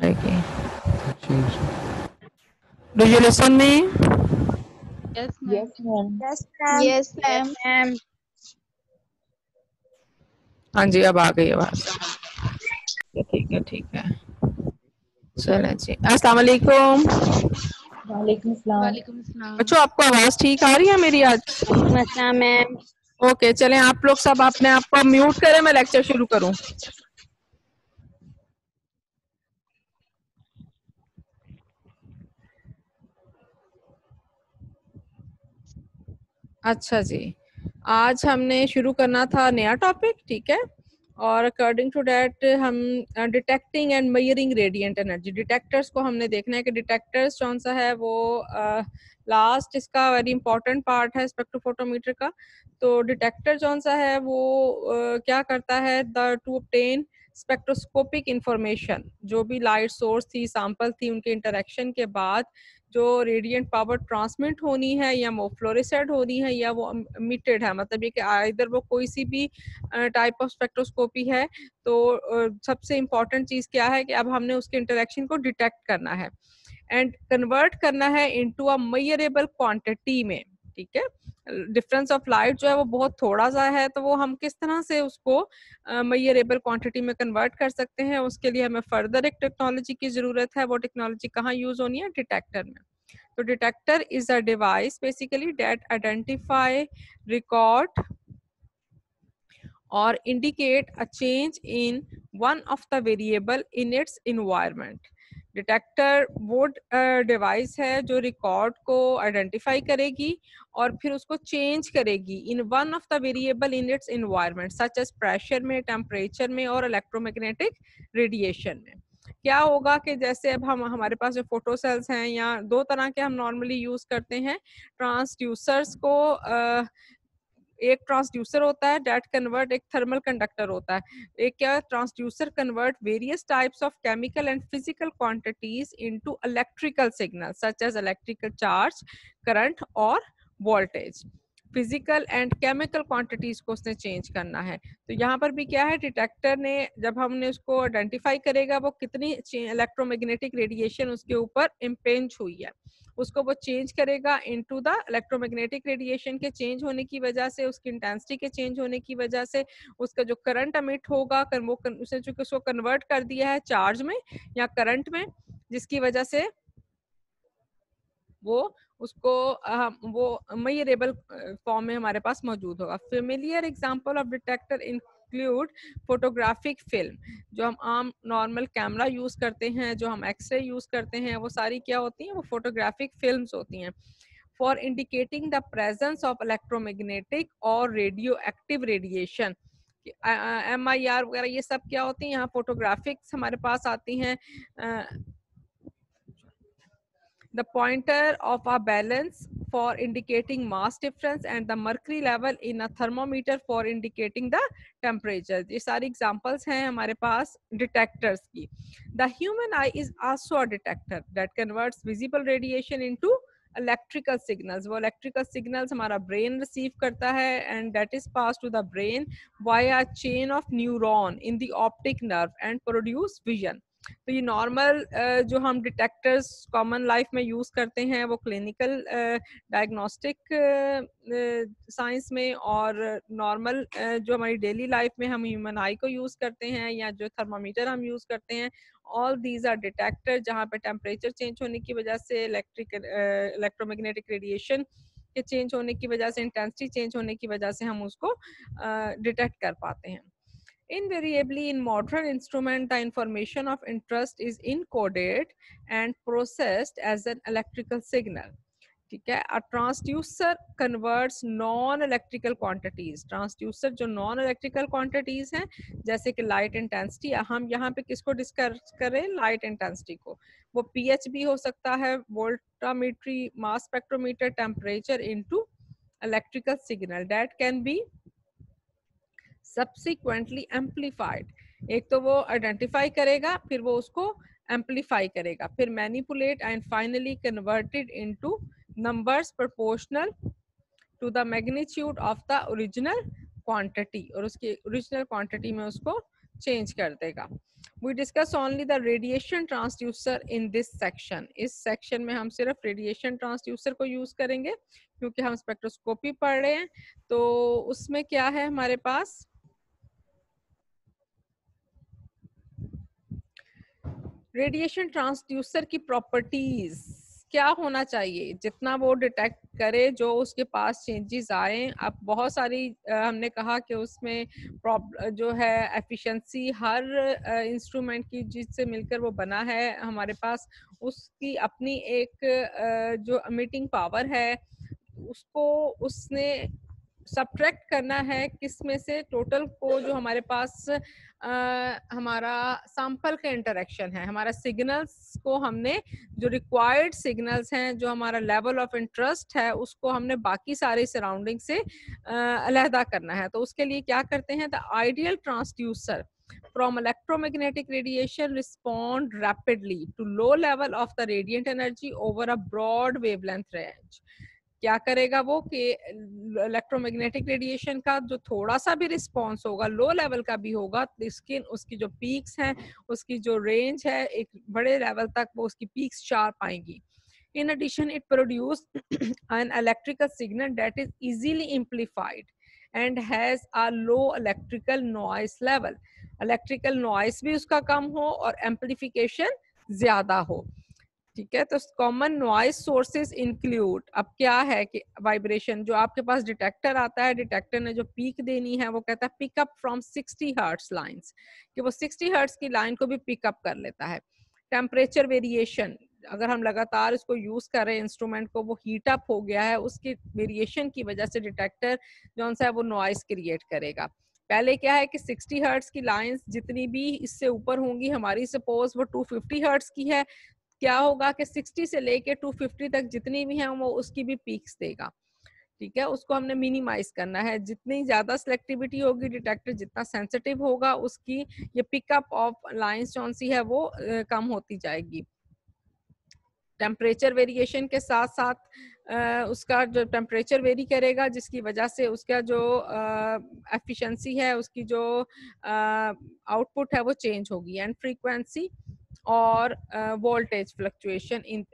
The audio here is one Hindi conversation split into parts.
Okay. Do you listen me? Yes, ma'am. Yes, ma'am. Yes, ma'am. Yes, ma'am. Ma'am. हाँ जी, अब आ गई आवाज। ठीक है, ठीक है। चलें जी। अस्सलाम वालेकुम। वालेकुम सलाम। वालेकुम अस्सलाम। बच्चों, आपको आवाज ठीक आ रही है मेरी आज? अस्सलाम मैम। ओके, चलें आप लोग सब अपने आप को म्यूट करें, मैं लेक्चर शुरू करूं। अच्छा जी, आज हमने शुरू करना था नया टॉपिक, ठीक है। और अकॉर्डिंग टू डैट हम detecting and measuring radiant energy, detectors को हमने देखना है कि डिटेक्टर्स कौन सा है वो लास्ट इसका वेरी इंपॉर्टेंट पार्ट है स्पेक्ट्रोफोटोमीटर का। तो डिटेक्टर कौन सा है वो क्या करता है, the two obtain spectroscopic information, जो भी लाइट सोर्स थी, सैंपल थी, उनके इंटरेक्शन के बाद जो रेडिएंट पावर ट्रांसमिट होनी है या वो फ्लोरेसेंट होनी है या वो इमिटेड है, मतलब ये कि इधर वो कोई सी भी टाइप ऑफ स्पेक्ट्रोस्कोपी है। तो सबसे इम्पॉर्टेंट चीज़ क्या है कि अब हमने उसके इंटरेक्शन को डिटेक्ट करना है एंड कन्वर्ट करना है इनटू अ मेजरेबल क्वांटिटी में, ठीक है। डिफरेंस ऑफ लाइट जो है वो बहुत थोड़ा सा है, तो वो हम किस तरह से उसको मेजरेबल क्वांटिटी में कन्वर्ट कर सकते हैं, उसके लिए हमें फर्दर एक टेक्नोलॉजी की जरूरत है। वो टेक्नोलॉजी कहाँ यूज होनी है? डिटेक्टर में। तो detector is a device basically that identify, record or indicate a change in one of the variable in its environment. Detector वो डिवाइस है जो रिकॉर्ड को आइडेंटिफाई करेगी और फिर उसको चेंज करेगी in one of the variable in its environment, such as pressure में, टेम्परेचर में और इलेक्ट्रोमैग्नेटिक रेडिएशन में। क्या होगा कि जैसे अब हम हमारे पास जो फोटो सेल्स हैं या दो तरह के हम नॉर्मली यूज करते हैं ट्रांसड्यूसर्स को, एक ट्रांसड्यूसर होता है डेट कन्वर्ट, एक थर्मल कंडक्टर होता है। एक क्या, transducer convert various types of chemical and physical quantities into electrical signal such as electrical charge, current और voltage. Physical and chemical quantities को उसने चेंज करना है। तो यहाँ पर भी क्या है, डिटेक्टर ने जब हमने उसको आइडेंटिफाई करेगा वो कितनी इलेक्ट्रोमैग्नेटिक रेडिएशन उसके ऊपर इम्पेंज हुई है, उसको वो चेंज करेगा इनटू द इलेक्ट्रोमैग्नेटिक रेडिएशन के चेंज होने की वजह से, उसकी इंटेंसिटी के चेंज होने की वजह से उसका जो करंट अमिट होगा वो उसने जो उसको कन्वर्ट कर दिया है चार्ज में या करंट में, जिसकी वजह से वो उसको वो मेजरेबल फॉर्म में हमारे पास मौजूद होगा। Familiar example of detector include photographic film, जो हम आम नॉर्मल कैमरा यूज करते हैं, जो हम एक्सरे यूज करते हैं, वो सारी क्या होती हैं, वो फोटोग्राफिक फिल्म्स होती हैं। For indicating the presence of electromagnetic और रेडियो एक्टिव रेडिएशन, MIR वगैरह ये सब क्या होती हैं, यहाँ फोटोग्राफिक्स हमारे पास आती हैं। the pointer of a balance for indicating mass difference, and the mercury level in a thermometer for indicating the temperature. ये सारी examples हैं हमारे पास detectors की. The human eye is also a detector that converts visible radiation into electrical signals. वो electrical signals हमारा brain receive करता है, and that is passed to the brain via a chain of neuron in the optic nerve and produce vision. तो ये नॉर्मल जो हम डिटेक्टर्स कॉमन लाइफ में यूज करते हैं वो क्लिनिकल डायग्नोस्टिक साइंस में, और नॉर्मल जो हमारी डेली लाइफ में हम ह्यूमन आई को यूज करते हैं या जो थर्मामीटर हम यूज करते हैं, ऑल दीज आर डिटेक्टर जहाँ पे टेम्परेचर चेंज होने की वजह से इलेक्ट्रोमैग्नेटिक रेडिएशन के चेंज होने की वजह से, इंटेंसिटी चेंज होने की वजह से हम उसको डिटेक्ट कर पाते हैं. Invariably in modern instrument, the information of interest is encoded and processed as an electrical signal. ठीक है. A transducer converts non-electrical quantities. Transducer जो non-electrical quantities हैं, जैसे कि light intensity, हम यहाँ पे किसको डिस्कस करें? light intensity को. वो pH भी हो सकता है, voltammetry, mass spectrometer, temperature into electrical signal that can be subsequently amplified. एक तो वो identify करेगा, फिर वो उसको amplify करेगा, फिर manipulate and finally converted into numbers proportional to the magnitude of the original quantity, और उसकी original quantity में उसको change कर देगा. We discuss only the radiation transducer in this section. इस section में हम सिर्फ radiation transducer को use करेंगे क्योंकि हम स्पेक्ट्रोस्कोपी पढ़ रहे हैं. तो उसमें क्या है हमारे पास? रेडिएशन ट्रांसड्यूसर की प्रॉपर्टीज क्या होना चाहिए? जितना वो डिटेक्ट करे, जो उसके पास चेंजेस आए. अब बहुत सारी हमने कहा कि उसमें जो है एफिशिएंसी हर इंस्ट्रूमेंट की जिससे मिलकर वो बना है हमारे पास, उसकी अपनी एक जो एमिटिंग पावर है उसको उसने सब्ट्रैक्ट करना है किस में से? टोटल को जो हमारे पास हमारा सैंपल का इंटरेक्शन है, हमारा सिग्नल्स को हमने जो रिक्वायर्ड सिग्नल्स हैं, जो हमारा लेवल ऑफ इंटरेस्ट है, उसको हमने बाकी सारे सराउंडिंग से अलहदा करना है. तो उसके लिए क्या करते हैं? The ideal transducer from electromagnetic radiation respond rapidly to low level of the radiant energy over a broad wavelength range. क्या करेगा वो कि इलेक्ट्रोमैग्नेटिक रेडिएशन का जो थोड़ा सा भी रिस्पॉन्स होगा, लो लेवल का भी होगा, तो उसकी जो पीक्स हैं, उसकी जो रेंज है, एक बड़े लेवल तक वो उसकी पीक्स शार्प आएंगी. In addition, it produces an electrical signal that is easily amplified and has a low electrical noise level. Electrical noise भी उसका कम हो और amplification ज्यादा हो. ठीक है. तो कॉमन नॉइज सोर्सेज इंक्लूड, अब क्या है कि वाइब्रेशन, जो आपके पास डिटेक्टर आता है, डिटेक्टर ने जो पीक देनी है वो कहता है pick up from 60 hertz lines, कि वो 60 हर्ट्ज की लाइन को भी पिकअप कर लेता है. टेम्परेचर वेरिएशन, अगर हम लगातार इसको यूज कर रहे हैं इंस्ट्रूमेंट को, वो हीट अप हो गया है, उसकी वेरिएशन की वजह से डिटेक्टर जो सा है वो नॉइज क्रिएट करेगा. पहले क्या है कि 60 हर्ट्ज की लाइंस जितनी भी इससे ऊपर होंगी, हमारी सपोज वो 250 हर्ट्ज की है, क्या होगा कि 60 से लेके 250 तक जितनी भी हैं वो उसकी भी पीक्स देगा. ठीक है. उसको हमने मिनिमाइज करना है. जितनी ज्यादा सिलेक्टिविटी होगी, डिटेक्टर जितना सेंसिटिव होगा, उसकी ये पिकअप ऑफ लाइंस कौन सी है वो कम होती जाएगी. टेम्परेचर वेरिएशन के साथ साथ उसका जो टेम्परेचर वेरी करेगा, जिसकी वजह से उसका जो एफिशिएंसी है, उसकी जो आउटपुट है वो चेंज होगी. एंड फ्रीक्वेंसी और voltage fluctuation in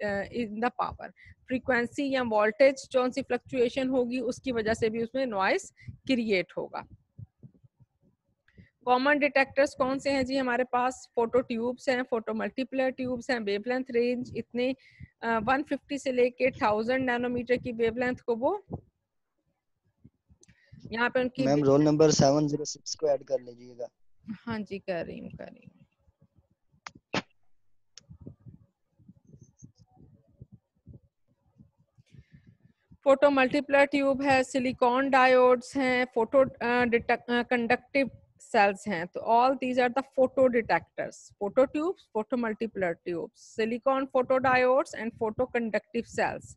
the power. Frequency या वोल्टेज कौन सी फ्लक्चुएशन होगी, उसकी वजह से भी उसमें नॉइस क्रिएट होगा. कॉमन डिटेक्टर्स कौन से हैं जी हमारे पास? फोटो ट्यूब्स हैं, फोटो मल्टीप्लेयर ट्यूब्स हैं. वेवलेंथ रेंज इतने 150 से लेके 1000 नैनोमीटर की वेवलेंथ को वो यहाँ पे उनकी. मैम रोल नंबर 706 को ऐड कर लीजिएगा. हाँ जी, कर रही हूँ. फोटो मल्टीप्लेयर ट्यूब है, सिलिकॉन डायोड्स हैं, फोटो कंडक्टिव cells हैं, तो all these are the photo detectors, photo tubes, photo multipolar tubes, silicon photodiodes and photoconductive cells.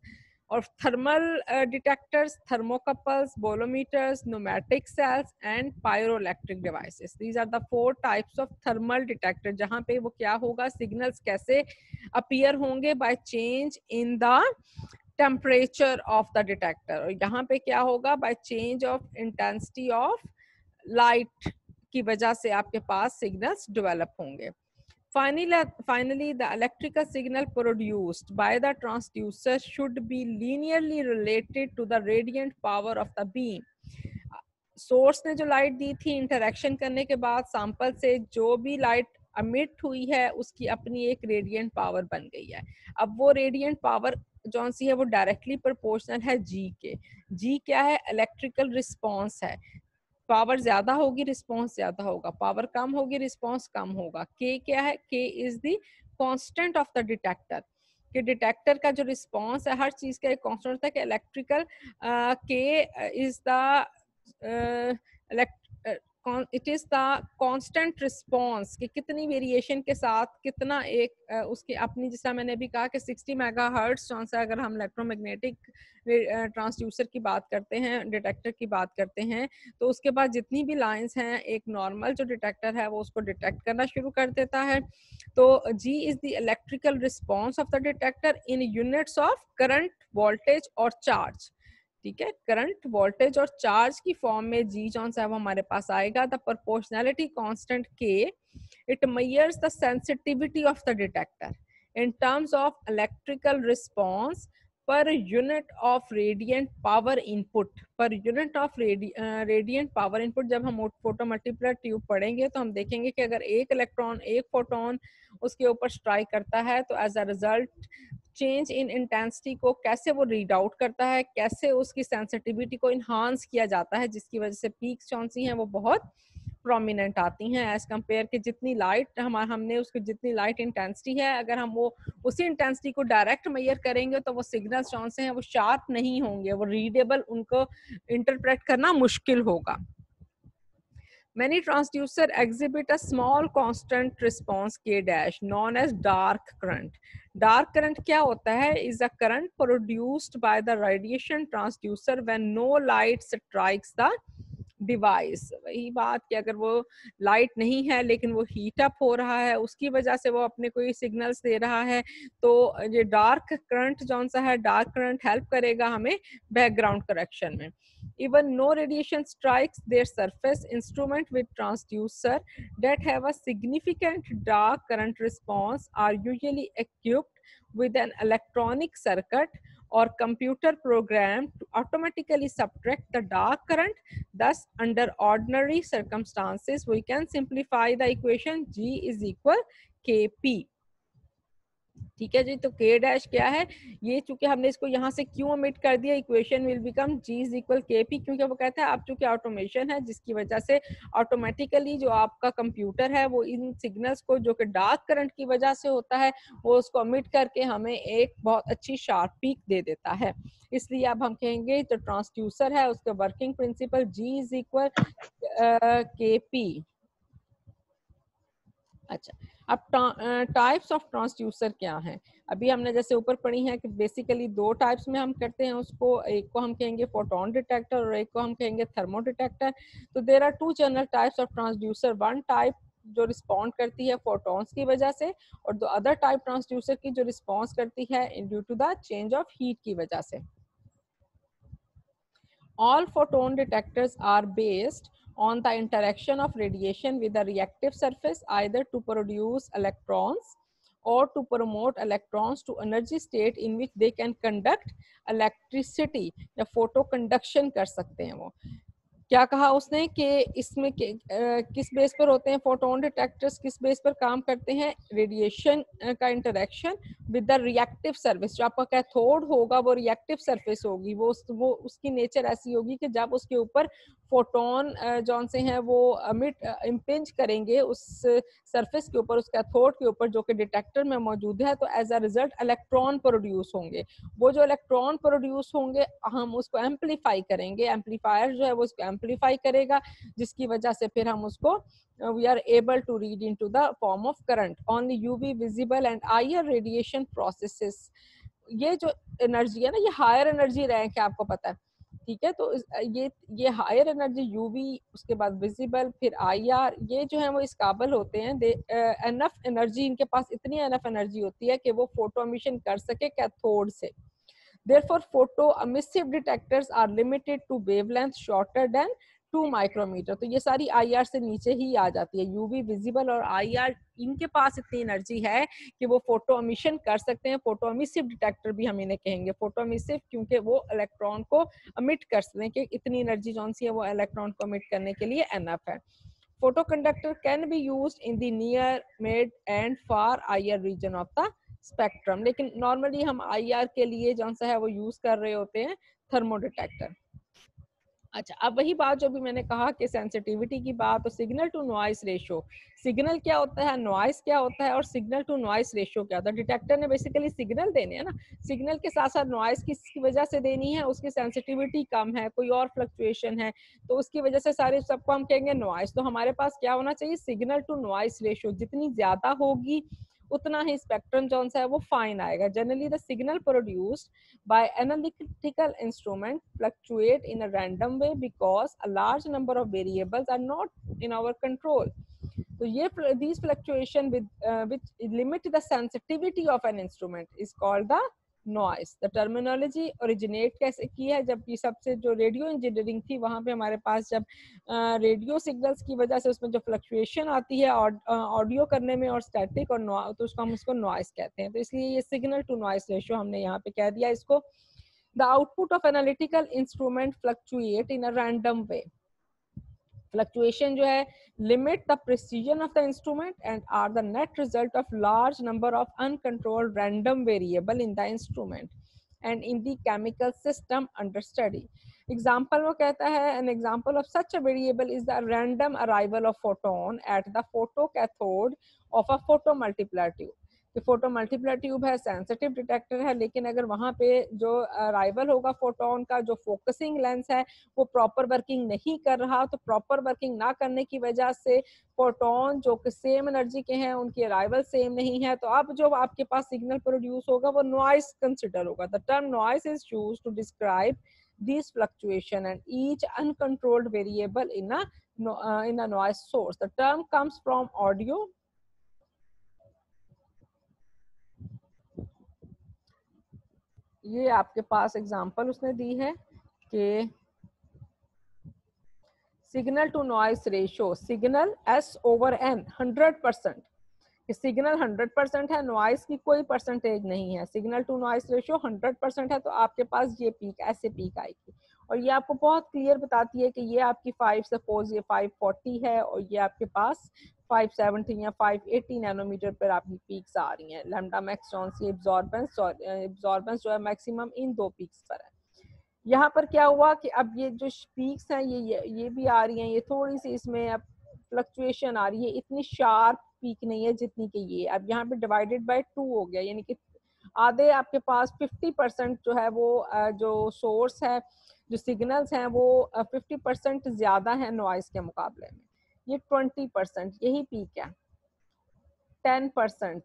और thermal detectors, thermocouples, bolometers, pneumatic cells and pyroelectric devices. These are the 4 types of thermal detector, जहाँ पे वो क्या होगा, signals कैसे appear होंगे by change in the temperature of the detector, और यहाँ पे क्या होगा by change of intensity of light की वजह से आपके पास signals develop होंगे. Finally, the electrical signal produced by the transducer should be linearly related to the radiant power of the beam. Source ने जो लाइट दी थी, इंटरेक्शन करने के बाद सैंपल से जो भी लाइट अमिट हुई है उसकी अपनी एक रेडियंट पावर बन गई है. अब वो रेडियंट पावर जो सी है वो डायरेक्टली प्रोपोर्शनल है जी के. जी क्या है, इलेक्ट्रिकल रिस्पॉन्स है. पावर ज्यादा होगी रिस्पॉन्स ज्यादा होगा, पावर कम होगी रिस्पॉन्स कम होगा. के क्या है, के is the constant of the detector. कि डिटेक्टर का जो रिस्पॉन्स है, हर चीज का एक कांस्टेंट होता है. कि इलेक्ट्रिकल के is the it is the constant response, कि कितनी वेरिएशन के साथ कितना एक उसकी अपनी, जैसा मैंने अभी कहा कि 60 मेगाहर्ट्ज जौन सा अगर हम इलेक्ट्रोमैग्नेटिक ट्रांसड्यूसर की बात करते हैं, डिटेक्टर की बात करते हैं, तो उसके बाद जितनी भी लाइंस हैं, एक नॉर्मल जो डिटेक्टर है वो उसको डिटेक्ट करना शुरू कर देता है. तो G is the electrical response of the detector in units of current, voltage और चार्ज. ठीक है, करंट, वोल्टेज और चार्ज की फॉर्म में जी जौन सा है वो हमारे पास आएगा. The proportionality constant K, it measures the sensitivity of the detector in terms of electrical response per unit of radiant power input. per unit of radiant power input जब हम फोटो मल्टीप्लर ट्यूब पढ़ेंगे तो हम देखेंगे कि अगर एक इलेक्ट्रॉन, एक फोटोन उसके ऊपर स्ट्राइक करता है तो as a result change in intensity को कैसे वो रीड आउट करता है, कैसे उसकी सेंसिटिविटी को इन्हांस किया जाता है, जिसकी वजह से पीक्स कौन सी हैं वो बहुत प्रोमिनेंट आती हैं एज कंपेयर के जितनी लाइट हमने उसको, जितनी लाइट इंटेंसिटी है, अगर हम वो उसी इंटेंसिटी को डायरेक्ट मेजर करेंगे तो वो सिग्नल्स कौन से हैं वो शार्प नहीं होंगे, वो रीडेबल, उनको इंटरप्रेट करना मुश्किल होगा. Many transducer exhibit a small constant response K dash known as dark current. Dark current क्या होता है? Is a current produced by the radiation transducer when no light strikes the device. वही बात कि अगर वो लाइट नहीं है लेकिन वो हीट अप हो रहा है, उसकी वजह से वो अपने कोई सिग्नल्स दे रहा है, तो ये डार्क करंट जौन सा है, डार्क करंट हेल्प करेगा हमें बैकग्राउंड करेक्शन में. Even no radiation strikes their surface, instrument with transducer that have a significant dark current response are usually equipped with an electronic circuit or computer program to automatically subtract the dark current. Thus, under ordinary circumstances, we can simplify the equation G is equal Kp. ठीक है जी, तो K डैश क्या है, ये चूंकि हमने इसको यहाँ से क्यों ओमिट कर दिया, equation will become G is equal Kp, क्योंकि वो कहता है आप चूंकि ऑटोमेशन है जिसकी वजह से ऑटोमेटिकली जो आपका कंप्यूटर है वो इन सिग्नल्स को जो कि डार्क करंट की वजह से होता है वो उसको ओमिट करके हमें एक बहुत अच्छी शार्प पीक दे देता है. इसलिए अब हम कहेंगे जो ट्रांसड्यूसर है उसका working principle G is equal Kp. अच्छा, अब टाइप्स ऑफ ट्रांसड्यूसर क्या हैं? अभी हमने जैसे ऊपर पढ़ी है कि बेसिकली 2 टाइप्स में हम करते हैं उसको, एक को हम कहेंगे फोटोन डिटेक्टर और एक को हम कहेंगे थर्मो डिटेक्टर. तो there are 2 general types of transducer. One type जो रिस्पॉन्ड करती है फोटॉन्स की वजह से, और दो अदर टाइप ट्रांसड्यूसर की जो रिस्पॉन्स करती है due to the change of heat की वजह से. All photon detectors are based on the interaction of radiation with the reactive surface, either to produce electrons or to promote electrons to energy state in which they can conduct electricity. या photoconduction कर सकते हैं वो. क्या कहा उसने कि इसमें किस बेस पर होते हैं फोटोन डिटेक्टर्स, किस बेस पर काम करते हैं, रेडिएशन का interaction with the reactive surface. जो आपका कैथोड होगा वो रिएक्टिव सरफेस होगी, वो उसकी नेचर ऐसी होगी कि जब उसके ऊपर फोटोन जौन से हैं वो इम्पिंज करेंगे उस सरफेस के ऊपर, उस कैथोड के ऊपर जो कि डिटेक्टर में मौजूद है, तो as a result electron produce होंगे. वो जो इलेक्ट्रॉन प्रोड्यूस होंगे हम उसको एम्पलीफाई करेंगे, एम्पलीफायर जो है वो उसको एम्पलीफाई करेगा, जिसकी वजह से फिर हम उसको we are able to read into the form of current. Only UV visible and IR radiation processes, ये जो एनर्जी है ना, ये हायर एनर्जी रैंक है, आपको पता है, ठीक है। तो ये हायर एनर्जी यूवी, उसके बाद विजिबल, फिर आईआर, ये जो है वो इस काबिल होते हैं, दे एनफ एनर्जी, इनके पास इतनी एनफ एनर्जी होती है कि वो फोटो एमिशन कर सके कैथोड से। Therefore, photo emissive detectors are limited to wavelength shorter than 2 micrometre. तो ये सारी आईआर से नीचे ही आ जाती है। यूवी, विजिबल और आईआर, इनके पास इतनी एनर्जी है कि वो फोटो एमिशन कर सकते हैं। फोटो एमिसिव डिटेक्टर भी हम इन्हें कहेंगे, फोटो एमिसिव, क्योंकि वो इलेक्ट्रॉन को एमिट कर सकते हैं, कि इतनी एनर्जी जौन सी है वो इलेक्ट्रॉन को एमिट करने के लिए एनफ है। Photo conductor can be used in the near, mid and far IR region of the spectrum, लेकिन नॉर्मली हम आईआर के लिए जौन सा है वो यूज कर रहे होते हैं थर्मो डिटेक्टर। अच्छा, अब वही बात जो भी मैंने कहा कि सेंसिटिविटी की बात, तो signal to noise ratio, signal क्या होता है, नॉइस क्या होता है, और सिग्नल टू नॉइस रेशियो क्या होता है। डिटेक्टर ने बेसिकली सिग्नल देने हैं ना, सिग्नल के साथ साथ नॉइस किसकी वजह से देनी है, उसकी सेंसिटिविटी कम है, कोई और फ्लक्चुएशन है, तो उसकी वजह से सारे सबको हम कहेंगे नॉइस। तो हमारे पास क्या होना चाहिए, सिग्नल टू नॉइस रेशियो जितनी ज्यादा होगी उतना ही स्पेक्ट्रम जो है वो फाइन आएगा। Generally the signal produced by analytical instrument fluctuate in a random way because a large number of variables are not in our control. तो ये these fluctuation with which limit the sensitivity of an instrument is called the noise. The terminology originate कैसे की है, जब ये सबसे जो रेडियो इंजीनियरिंग थी वहाँ पे हमारे पास जब रेडियो सिग्नल्स की वजह से उसमें जो फ्लक्चुएशन आती है ऑडियो करने में और स्टैटिक और तो उसको हम उसको नॉइस कहते हैं। तो इसलिए ये सिग्नल टू नॉइस रेशियो हमने यहाँ पे कह दिया इसको। The output of analytical instrument fluctuate in a random way. Fluctuation जो है limit the precision of the instrument and are the net result of large number of uncontrolled random variable in the instrument and in the chemical system under study. Example वो कहता है, an example of such a variable is the random arrival of photon at the photocathode of a photomultiplier tube. कि फोटो मल्टीप्लाई ट्यूब है, सेंसिटिव डिटेक्टर है, लेकिन अगर वहां पे जो अराइवल होगा फोटोन का, जो फोकसिंग लेंस है वो प्रॉपर वर्किंग नहीं कर रहा, तो प्रॉपर वर्किंग ना करने की वजह से फोटोन जो कि सेम एनर्जी के हैं उनकी अराइवल सेम नहीं है, तो अब जो आपके पास सिग्नल प्रोड्यूस होगा वो नॉइस कंसिडर होगा। The term noise is used to describe these fluctuation and each uncontrolled variable in a noise source. The term comes from audio. ये आपके पास एग्जांपल उसने दी है कि signal to noise ratio, signal S/N 100%, signal 100% है, नॉइस की कोई परसेंटेज नहीं है, सिग्नल टू नॉइस रेशियो 100% है, तो आपके पास ये पीक ऐसे पीक आएगी। और ये आपको बहुत क्लियर बताती है कि ये आपकी 5 सपोज ये 540 है और ये आपके पास 570 या 580 नैनोमीटर पर आपकी पीक्स आ रही हैं। लैम्डा मैक्स जॉन सी एब्जॉर्बेंस जो है मैक्सिमम इन दो पीक्स पर है। यहाँ पर क्या हुआ कि अब ये जो पीक्स हैं ये भी आ रही हैं, ये थोड़ी सी इसमें अब फ्लक्चुएशन आ रही है, इतनी शार्प पीक नहीं है जितनी कि ये। अब यहाँ पे डिवाइडेड बाय 2 हो गया, यानी कि आधे आपके पास 50% जो है वो जो सोर्स है, जो सिग्नल्स हैं वो 50% ज्यादा है नॉइस के मुकाबले में। ये 20% यही पीक है, 10%,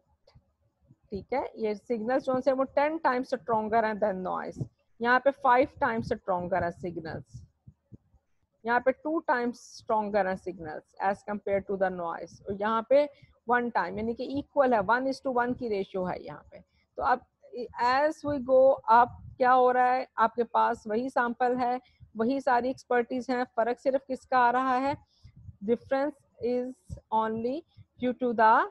ठीक है। ये सिग्नल्स जो है वो 10 टाइम्स स्ट्रॉन्गर है देन नॉइस। यहाँ पे 5 टाइम्स स्ट्रॉन्गर है सिग्नल्स, यहाँ पे 2 टाइम्स स्ट्रॉन्गर है signals as compare to the noise, और यहाँ पे 1 टाइम, यानी कि इक्वल है, 1:1 की रेशियो है यहाँ पे। तो अब एज वी गो अप क्या हो रहा है, आपके पास वही सैंपल है, वही सारी एक्सपर्टीज है, फर्क सिर्फ किसका आ रहा है, difference is only due to the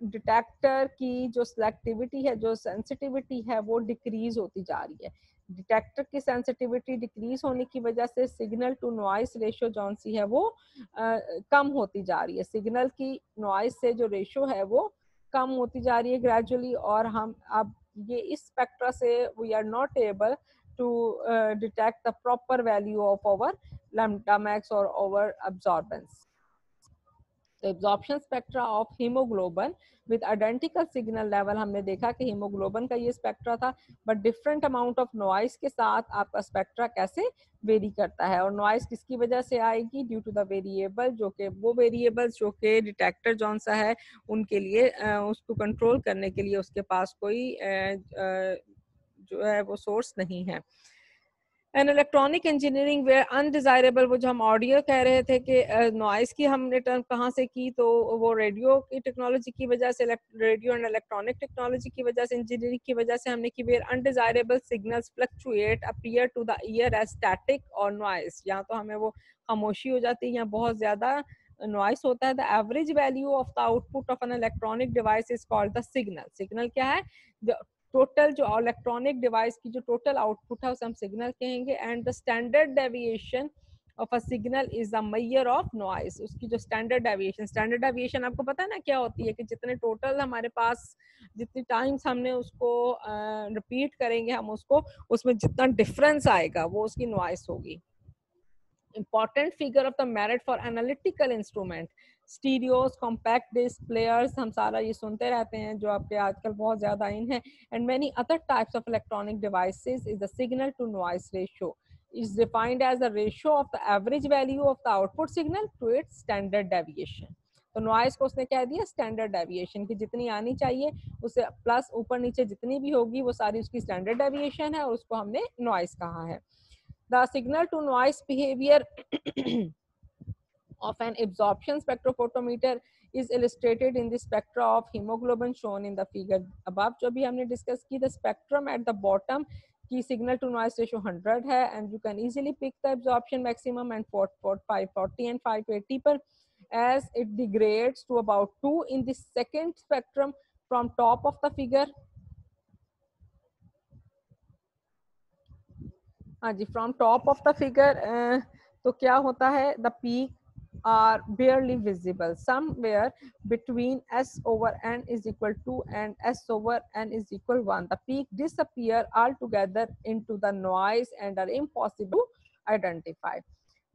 detector की जो सिलेक्टिविटी है, जो सेंसिटिविटी है वो डिक्रीज होती जा रही है। डिटेक्टर की सेंसिटिविटी डिक्रीज होने की वजह से सिग्नल टू नॉइस रेशियो जौन सी है वो कम होती जा रही है। सिग्नल की नॉइस से जो रेशियो है वो कम होती जा रही है ग्रेजुअली, और हम अब ये इस स्पेक्ट्रा से we are not able to detect the proper value of over lambda max और ओवर अब्जॉर्बेंस। तो absorption spectra of haemoglobin with identical signal level, हमने देखा कि हीमोग्लोबिन का ये स्पेक्ट्रा था, but different amount of noise के साथ आपका स्पेक्ट्रा कैसे वेरी करता है। और नॉइस किसकी वजह से आएगी? ड्यू टू द वेरिएबल, जो कि वो वेरिएबल्स जो कि डिटेक्टर जौन सा है उनके लिए उसको कंट्रोल करने के लिए उसके पास कोई जो है वो सोर्स नहीं है। And electronic engineering way undesirable, वो जो हम ऑडियो कह रहे थे कि नॉइस की हमने टर्म कहाँ से की, तो वो रेडियो की टेक्नोलॉजी की वजह से, रेडियो एंड इलेक्ट्रॉनिक टेक्नोलॉजी की वजह से, इंजीनियरिंग की वजह से हमने की where undesirable signals fluctuate appear to the ear as static और नॉइस। यहाँ तो हमें वो खामोशी हो जाती है या बहुत ज्यादा नॉइस होता है। The average value of the output of an electronic device is called the signal. Signal क्या है? टोटल जो इलेक्ट्रॉनिक डिवाइस की जो टोटल आउटपुट है उसे हम सिग्नल कहेंगे। And the standard deviation of a signal is the measure of noise. उसकी जो स्टैंडर्ड डेविएशन आपको पता है ना क्या होती है? कि जितने टोटल हमारे पास जितनी टाइम्स हमने उसको रिपीट करेंगे हम उसको, उसमें जितना डिफरेंस आएगा वो उसकी नॉइस होगी। important figure of the merit for analytical instrument, stereos, compact disc players, हम सारा ये सुनते रहते हैं जो आपके आजकल बहुत ज्यादा इन है। And many other types of electronic devices is the signal to noise ratio is defined as the ratio of the average value of the output signal to its standard deviation। तो नॉइस को उसने क्या दिया? स्टैंडर्ड डेविएशन की जितनी आनी चाहिए उससे प्लस ऊपर नीचे जितनी भी होगी वो सारी उसकी स्टैंडर्ड डेविएशन है और उसको हमने नॉइस कहा है। The signal to noise behavior of an absorption spectrophotometer is illustrated in the spectra of hemoglobin shown in the figure above। जो भी हमने डिस्कस की, the spectrum at the bottom की signal to noise ratio 100 है and you can easily pick the absorption maximum and 540 and 580 पर as it degrades to about 2 in the second spectrum from top of the figure। हाँ जी, from top of the figure तो क्या होता है? The peak are barely visible somewhere between s over n is equal to and s over n is equal 1। The peak disappear altogether into the noise and are impossible to identify।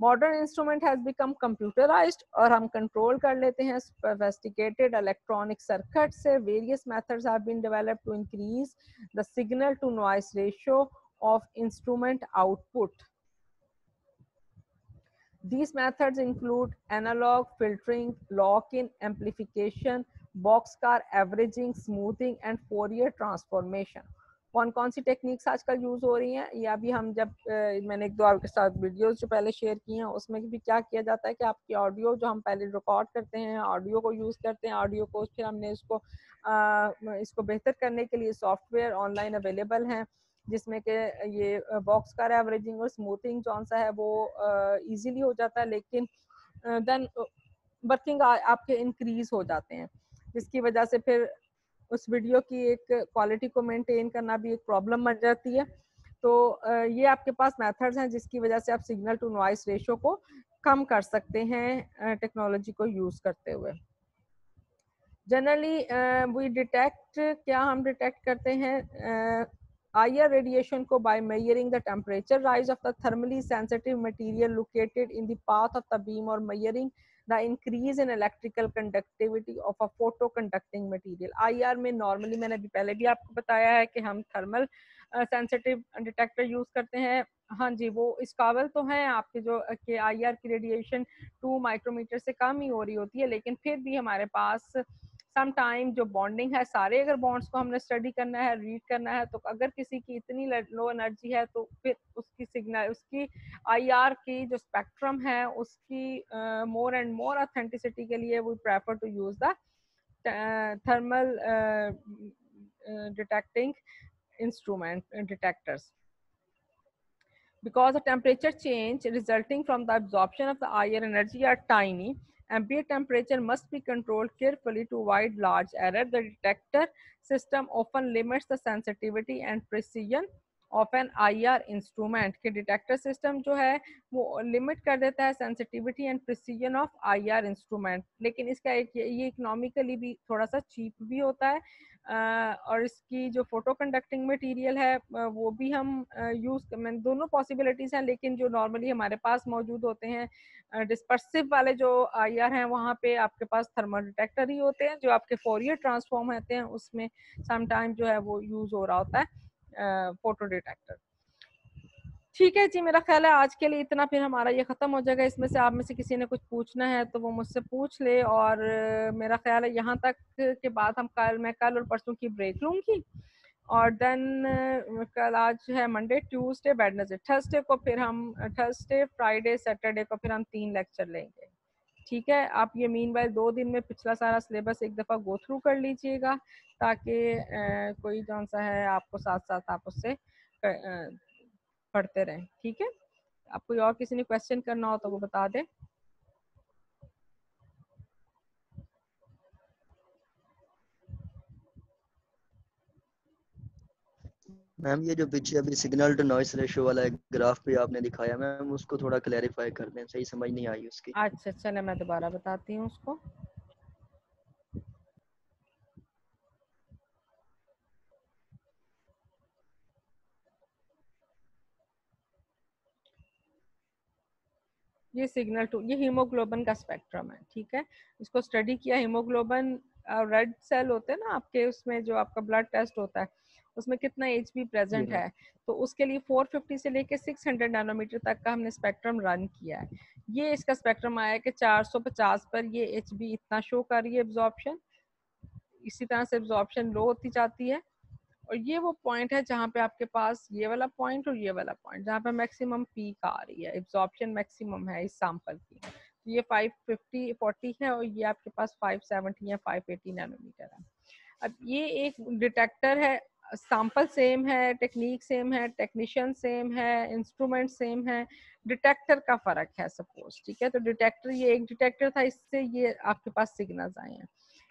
Modern instrument has become computerized और हम कंट्रोल कर लेते हैं sophisticated electronic circuits से। Various methods have been developed to increase the signal to noise ratio of instrument output। These methods include analog filtering, lock-in amplification, boxcar averaging, smoothing and Fourier transformation। कौन कौन सी टेक्निक्स आजकल यूज हो रही हैं? या भी हम जब मैंने एक दो आपके साथ वीडियोस जो पहले शेयर की हैं उसमें भी क्या किया जाता है कि आपकी ऑडियो जो हम पहले रिकॉर्ड करते हैं, ऑडियो को यूज करते हैं, ऑडियो को फिर हमने इसको बेहतर करने के लिए सॉफ्टवेयर ऑनलाइन अवेलेबल हैं जिसमें कि ये बॉक्स कार एवरेजिंग और स्मूथिंग जौन सा है वो इजीली हो जाता है, लेकिन देन वर्किंग आपके इंक्रीज हो जाते हैं जिसकी वजह से फिर उस वीडियो की एक क्वालिटी को मेंटेन करना भी एक प्रॉब्लम बन जाती है। तो ये आपके पास मेथड्स हैं जिसकी वजह से आप सिग्नल टू नॉइस रेशियो को कम कर सकते हैं टेक्नोलॉजी को यूज करते हुए। जनरली वी डिटेक्ट, क्या हम डिटेक्ट करते हैं IR radiation को by measuring the temperature rise of the thermally sensitive material located in the path of the beam or measuring the increase in electrical conductivity of a photoconducting material। IR में नॉर्मली मैंने अभी पहले भी आपको बताया है कि हम थर्मल सेंसिटिव डिटेक्टर यूज करते हैं। हाँ जी, वो इस काबिल तो हैं आपके जो कि IR की रेडिएशन 2 माइक्रोमीटर से कम ही हो रही होती है, लेकिन फिर भी हमारे पास सम टाइम जो बॉन्डिंग है, सारे अगर बॉन्ड्स को हमने स्टडी करना है, रीड करना है, तो अगर किसी की इतनी लो एनर्जी है तो फिर उसकी सिग्नल, उसकी IR की जो स्पेक्ट्रम है उसकी मोर एंड मोर ऑथेंटिसिटी के लिए we prefer to use the thermal detecting instrument detectors। Because the temperature change resulting from the absorption of the IR energy are tiny, ambient temperature must be controlled carefully to avoid large error। The detector system often limits the sensitivity and precision of an IR instrument के डिटेक्टर सिस्टम जो है वो लिमिट कर देता है sensitivity and precision of IR instrument, लेकिन इसका एक ये इकोनॉमिकली भी थोड़ा सा चीप भी होता है। और इसकी जो फोटो कंडक्टिंग मटेरियल है वो भी हम यूज़ में दोनों पॉसिबिलिटीज़ हैं, लेकिन जो नॉर्मली हमारे पास मौजूद होते हैं डिस्पर्सिव वाले जो आईआर हैं वहाँ पे आपके पास थर्मल डिटेक्टर ही होते हैं। जो आपके फोरियर ट्रांसफॉर्म होते हैं उसमें समटाइम जो है वो यूज़ हो रहा होता है फोटो डिटेक्टर। ठीक है जी, मेरा ख्याल है आज के लिए इतना, फिर हमारा ये ख़त्म हो जाएगा। इसमें से आप में से किसी ने कुछ पूछना है तो वो मुझसे पूछ ले, और मेरा ख्याल है यहाँ तक के बाद मैं कल और परसों की ब्रेक लूँगी, और देन कल आज है मंडे, ट्यूसडे, वेडनेसडे, थर्सडे को फिर हम थर्सडे, फ्राइडे, सैटरडे को फिर हम 3 लेक्चर लेंगे। ठीक है, आप ये मीनवाइल 2 दिन में पिछला सारा सिलेबस एक दफ़ा गो थ्रू कर लीजिएगा, ताकि कोई कौन सा है आपको साथ साथ आप उससे पढ़ते रहें। ठीक है, आप कोई और किसी ने क्वेश्चन करना हो तो वो बता दें। मैम ये जो पीछे अभी सिग्नल टू नॉइस रेशियो वाला एक ग्राफ भी आपने दिखाया मैम, उसको थोड़ा क्लैरिफाई कर दें, सही समझ नहीं आई उसकी। अच्छा, चले मैं दोबारा बताती हूँ उसको। ये सिग्नल टू, ये हीमोग्लोबिन का स्पेक्ट्रम है। ठीक है, इसको स्टडी किया। हीमोग्लोबिन रेड सेल होते हैं ना आपके, उसमें जो आपका ब्लड टेस्ट होता है उसमें कितना एचबी प्रेजेंट है, तो उसके लिए 450 से लेके 600 नैनोमीटर तक का हमने स्पेक्ट्रम रन किया है। ये इसका स्पेक्ट्रम आया कि 450 पर ये एचबी इतना शो कर रही है एब्जॉर्प्शन, इसी तरह से एब्जॉर्प्शन लो होती जाती है। और ये वो पॉइंट है जहाँ पे आपके पास ये वाला पॉइंट और ये वाला पॉइंट जहाँ पे मैक्सिमम पीक आ रही है, एब्जॉर्प्शन मैक्सिमम है इस सैंपल की। तो ये 540 है और ये आपके पास 570 या 580 नैनोमीटर है। अब ये एक डिटेक्टर है, सैंपल सेम है, टेक्निक सेम है, टेक्नीशियन सेम है, इंस्ट्रूमेंट सेम है, डिटेक्टर का फर्क है सपोज। ठीक है, तो डिटेक्टर, ये एक डिटेक्टर था, इससे ये आपके पास सिग्नल्स आए हैं।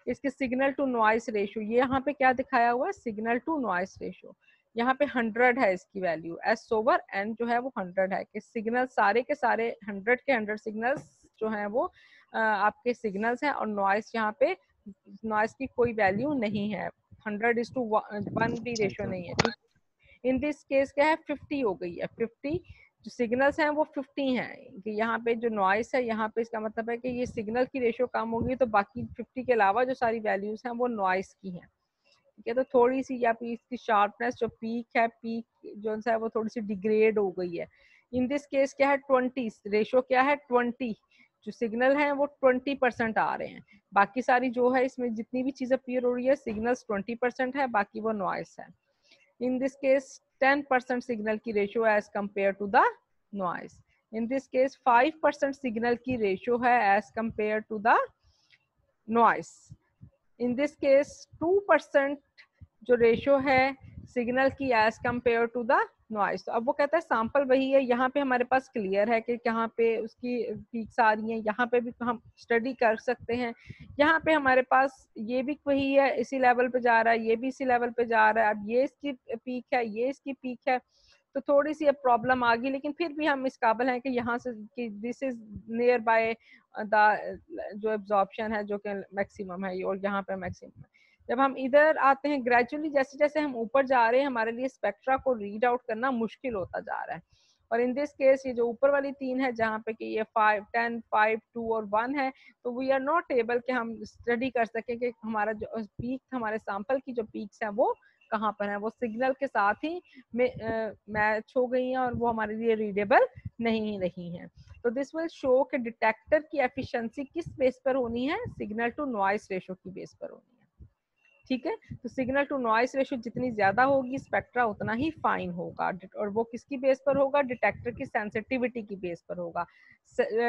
इसके सिग्नल टू नॉइस रेशियो, ये यहाँ पे क्या दिखाया हुआ है, सिग्नल टू नॉइस रेशियो, यहाँ पे 100 है इसकी वैल्यू, S/N जो है वो 100 है, कि सिग्नल सारे के सारे 100 के 100 सिग्नल्स जो हैं वो आपके सिग्नल्स हैं, और नॉइस यहाँ पे नॉइस की कोई वैल्यू नहीं है, 100:1 भी रेशियो नहीं है। ठीक, इन दिस केस क्या है, 50 हो गई है, 50 जो सिग्नल्स हैं वो 50 हैं, कि यहाँ पे जो नॉइस है यहाँ पे इसका मतलब है कि ये सिग्नल की रेशियो कम होगी, तो बाकी 50 के अलावा जो सारी वैल्यूज हैं वो नॉइस की हैं। ठीक है, तो थोड़ी सी या इसकी शार्पनेस जो पीक है, पीक जो है वो थोड़ी सी डिग्रेड हो गई है। इन दिस केस क्या है, 20 रेशियो क्या है, 20 जो सिग्नल हैं वो 20% आ रहे हैं, बाकी सारी जो है इसमें जितनी भी चीजें अपीयर हो रही है सिग्नल्स 20% है, बाकी वो नॉइस है। In this case 10% signal की ratio as compared to the noise. In this case 5% signal की ratio है as compared to the noise. In this case 2% जो रेशियो है सिग्नल की as compare to the noise. तो अब वो कहता है सैंपल वही है, यहाँ पे हमारे पास क्लियर है कि कहाँ पे उसकी पीक्स आ रही हैं, यहाँ पे भी हम स्टडी कर सकते हैं, यहाँ पे हमारे पास ये भी वही है, इसी लेवल पे जा रहा है, ये भी इसी लेवल पे जा रहा है, अब ये इसकी पीक है, ये इसकी पीक है, तो थोड़ी सी अब प्रॉब्लम आ गई, लेकिन फिर भी हम इस काबिल हैं कि यहाँ से कि this is near by the जो एब्जॉर्प्शन है जो कि मैक्सिमम है, और यहाँ पे मैक्सिमम है। जब हम इधर आते हैं ग्रेजुअली, जैसे जैसे हम ऊपर जा रहे हैं हमारे लिए स्पेक्ट्रा को रीड आउट करना मुश्किल होता जा रहा है, और इन दिस केस ये जो ऊपर वाली 3 है जहाँ पे कि ये 5, 10, 5, 2 और 1 है, तो वी आर नॉट एबल कि हम स्टडी कर सकें कि हमारा जो पीक, हमारे सैंपल की जो पीक्स हैं वो कहाँ पर है, वो सिग्नल के साथ ही मैच हो गई हैं और वो हमारे लिए रीडेबल नहीं रही हैं। तो दिस विल शो कि डिटेक्टर की एफिशिएंसी किस बेस पर होनी है, सिग्नल टू नॉइस रेशियो की बेस पर होनी है। ठीक है, तो सिग्नल टू नॉइस रेशियो जितनी ज्यादा होगी स्पेक्ट्रा उतना ही फाइन होगा, और वो किसकी बेस पर होगा, डिटेक्टर की सेंसिटिविटी की बेस पर होगा।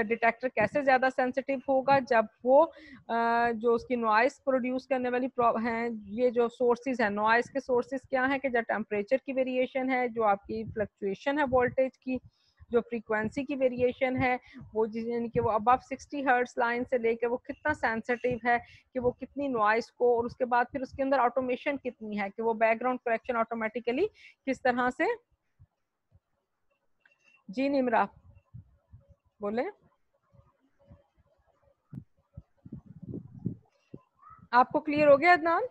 डिटेक्टर कैसे ज्यादा सेंसिटिव होगा, जब वो जो उसकी नॉइस प्रोड्यूस करने वाली हैं, ये जो सोर्सेज है नॉइस के सोर्सेज क्या है, कि जब टेम्परेचर की वेरिएशन है, जो आपकी फ्लक्चुएशन है वोल्टेज की, जो फ्रीक्वेंसी की वेरिएशन है, वो यानी कि वो अबव 60 हर्ट्ज लाइन से लेकर वो कितना सेंसिटिव है, कि वो कितनी नॉइस को, और उसके बाद फिर उसके अंदर ऑटोमेशन कितनी है, कि वो बैकग्राउंड करेक्शन ऑटोमेटिकली किस तरह से जी निमरा बोले। आपको क्लियर हो गया अदनान?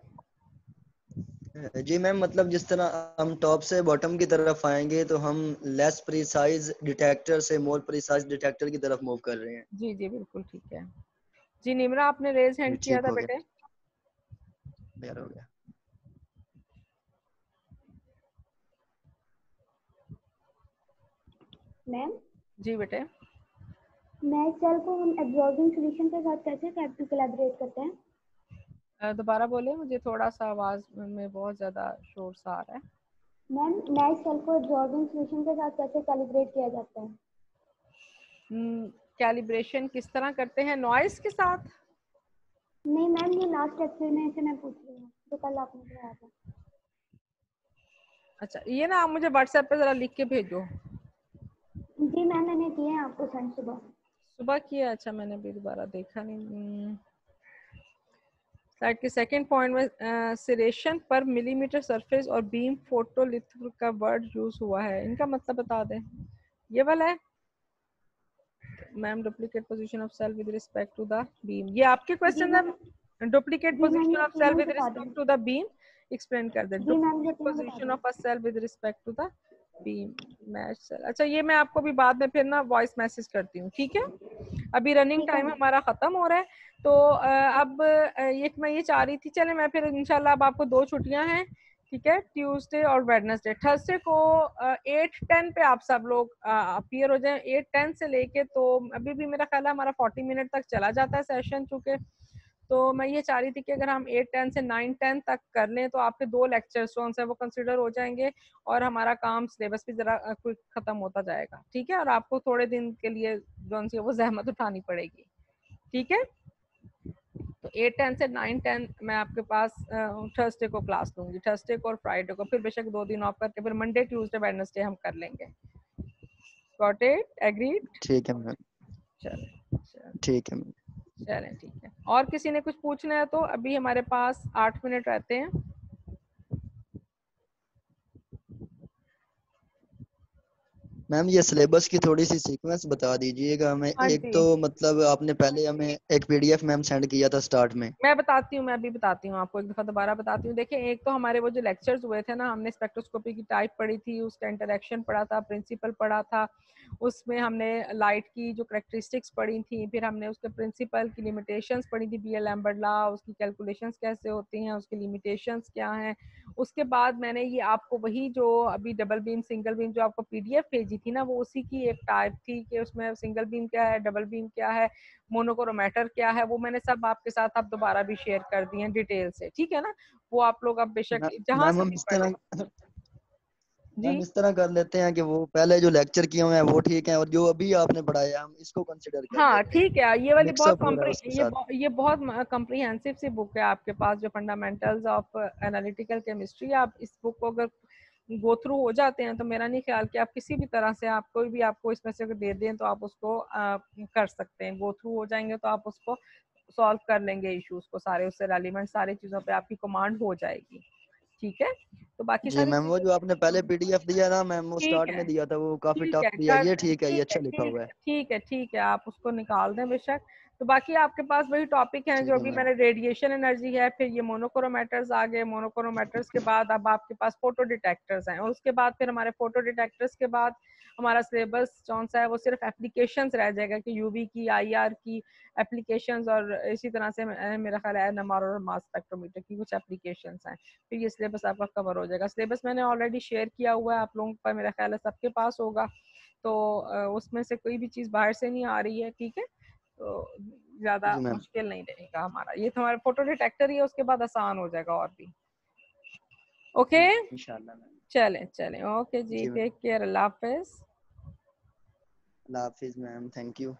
जी मैम, मतलब जिस तरह हम टॉप से बॉटम की तरफ आएंगे तो हम लेस प्रिसाइज डिटेक्टर से मोर प्रिसाइज डिटेक्टर की तरफ मूव कर रहे हैं। जी जी बिल्कुल ठीक है। जी निमरा आपने रेज जी हैंड किया ठीक था हो गया, बेटे। क्लियर हो गया। मैम, जी बेटे। नए सेल को हम एब्जॉर्बिंग सॉल्यूशन के साथ कैसे कोलैबोरेट करते हैं? दोबारा बोले, मुझे थोड़ा सा आवाज में बहुत ज्यादा शोर सा आ रहा है। मैम, नए सेल को एब्जॉर्बिंग सॉल्यूशन के साथ कैसे कैलिब्रेट किया जाता है? कैलिब्रेशन किस तरह करते हैं? नॉइस के साथ? नहीं मैम, ये लास्ट एक्सप्लेनेशन मैं पूछ रही हूँ जो कल आपने कराया था। अच्छा, ये ना आप मुझे व्हाट्सएप पे जरा लिख के भेजो। जी मैम, मैंने किए हैं आपको सेंड सुबह। सुबह किया? अच्छा, मैंने भी दोबारा देखा नहीं। स्लाइड के सेकंड पॉइंट में सिरेशन पर मिलीमीटर सरफेस और बीम फोटोलिथ का वर्ड यूज हुआ है, इनका मतलब बता दें। ये वाला है ma'am, duplicate position of cell with respect to the beam. ये आपके जी क्वेश्चन मैम, है, डुप्लीकेट जी मैम, पोजीशन ये ऑफ सेल तीनों विद बता दें। Respect to the beam. Explain कर दे, जी मैम, ये डुप्लीकेट तीनों बता पोजीशन दें। Of a cell with respect to the beam match cell. अच्छा, ये मैं आपको भी बाद में फिर ना वॉइस मैसेज करती हूँ, ठीक है? अभी रनिंग ठीक है टाइम मैम। हमारा खत्म हो रहा है, तो अब ये मैं ये चाह रही थी, चले मैं फिर इंशाल्लाह अब आपको 2 छुट्टियां हैं, ठीक है, ट्यूसडे और वेडनेसडे। थर्सडे को 8:10 पे आप सब लोग अपीयर हो जाएं। 8:10 से लेके तो अभी भी मेरा ख्याल है हमारा 40 मिनट तक चला जाता है सेशन, चूंकि तो मैं ये चाह रही थी कि अगर हम 8:10 से 9:10 तक कर लें तो आपके 2 लेक्चर्स जो हैं वो कंसिडर हो जाएंगे और हमारा काम सिलेबस भी जरा क्विक खत्म होता जाएगा, ठीक है? और आपको थोड़े दिन के लिए जो सी वो जहमत उठानी पड़ेगी, ठीक है? तो 8:10 से 9:10 मैं आपके पास थर्सडे को क्लास लूंगी, थर्सडे को और फ्राइडे को, फिर बेशक 2 दिन ऑफ करके फिर मंडे ट्यूसडे वेडनेसडे हम कर लेंगे। Got it? एग्रीड? ठीक है मैम, चलें ठीक है मैम। चलें, ठीक है। और किसी ने कुछ पूछना है तो अभी हमारे पास 8 मिनट रहते हैं। मैम ये सिलेबस की थोड़ी सी सीक्वेंस बता दीजिएगा हमें। हाँ एक जी, तो मतलब आपने पहले हमें एक पीडीएफ मैम सेंड किया था स्टार्ट में। मैं बताती हूँ, मैं अभी बताती हूँ आपको, एक दफ़ा दोबारा बताती हूँ। देखिए, एक तो हमारे वो जो लेक्चर्स हुए थे ना, हमने स्पेक्ट्रोस्कोपी की टाइप पढ़ी थी, उसका इंटरेक्शन पढ़ा था, प्रिंसिपल पढ़ा था, उसमें हमने लाइट की जो करेक्टरिस्टिक्स पढ़ी थी, फिर हमने उसके प्रिंसिपल की लिमिटेशंस पढ़ी थी, बी.एल. लैम्बर्ट लॉ, उसकी कैलकुलेशंस कैसे होती हैं, उसकी लिमिटेशंस क्या हैं। उसके बाद मैंने ये आपको वही जो अभी डबल बीम सिंगल बीम जो आपको पीडीएफ भेजी थी ना, वो उसी की एक टाइप थी कि उसमें सिंगल बीम क्या है, डबल बीम क्या है, मोनोक्रोमैटर क्या है, वो मैंने सब आपके साथ अब दोबारा भी शेयर कर दी है डिटेल से, ठीक है ना? वो आप लोग अब बेशक जहां मैम से हम भी इस पढ़ लें। तरह जी मैम इस तरह कर लेते हैं कि वो पहले जो लेक्चर किए हुए हैं वो ठीक है, और जो अभी आपने पढ़ाया हम इसको कंसिडर कर हाँ लेते हैं। ठीक है, ये वाली बहुत मिक्सअप हो रहा है उसके साथ। ये बहुत कॉम्प्रिहेंसिव सी बुक है आपके पास, जो फंडामेंटल्स ऑफ एनालिटिकल केमिस्ट्री। आप इस बुक को अगर गो थ्रू हो जाते हैं तो मेरा नहीं ख्याल कि आप किसी भी तरह से आप कोई भी आपको इसमें से अगर दे दें तो आप उसको कर सकते हैं। गो थ्रू हो जाएंगे तो आप उसको सॉल्व कर लेंगे इश्यूज को सारे, उससे रेलिवेंट सारी चीज़ों पे आपकी कमांड हो जाएगी, ठीक है? तो बाकी जी सारी मैम, वो चीज़ें जो आपने पहले पीडीएफ दिया ना मैम, वो ठीक स्टार्ट है, में दिया था वो काफी ठीक टफ है, दिया। ये ठीक है, ये ठीक है, अच्छा लिखा ठीक हुआ है, है। ठीक है, ठीक है, आप उसको निकाल दें बेशक। तो बाकी आपके पास वही टॉपिक हैं जो ठीक है अभी मैम। मैंने, रेडिएशन एनर्जी है, फिर ये मोनोक्रोमैटर्स आ गए, मोनोक्रोमैटर्स के बाद अब आपके पास फोटो डिटेक्टर्स हैं, और उसके बाद फिर हमारे फोटो डिटेक्टर्स के बाद हमारा सिलेबस कौन सा है, वो सिर्फ एप्लीकेशंस रह जाएगा कि यूवी की, आईआर की एप्लीकेशंस, और इसी तरह से मेरा ख्याल है एनएमआर और मास स्पेक्ट्रोमीटर की कुछ एप्लीकेशंस हैं। फिर ये सिलेबस आपका कवर हो जाएगा। सिलेबस मैंने ऑलरेडी शेयर किया हुआ है आप लोगों का, मेरा ख्याल है सबके पास होगा, तो उसमें से कोई भी चीज़ बाहर से नहीं आ रही है, ठीक है? तो ज़्यादा जी मैम, मुश्किल नहीं रहेगा हमारा, ये तो हमारा फोटो डिटेक्टर ही है, उसके बाद आसान हो जाएगा और भी। ओके, इंशाल्लाह मैम। चलें चलें, ओके जी, जी मैम, टेक केयर, अल्लाह हाफिज़। अल्लाह हाफिज मैम, थैंक यू।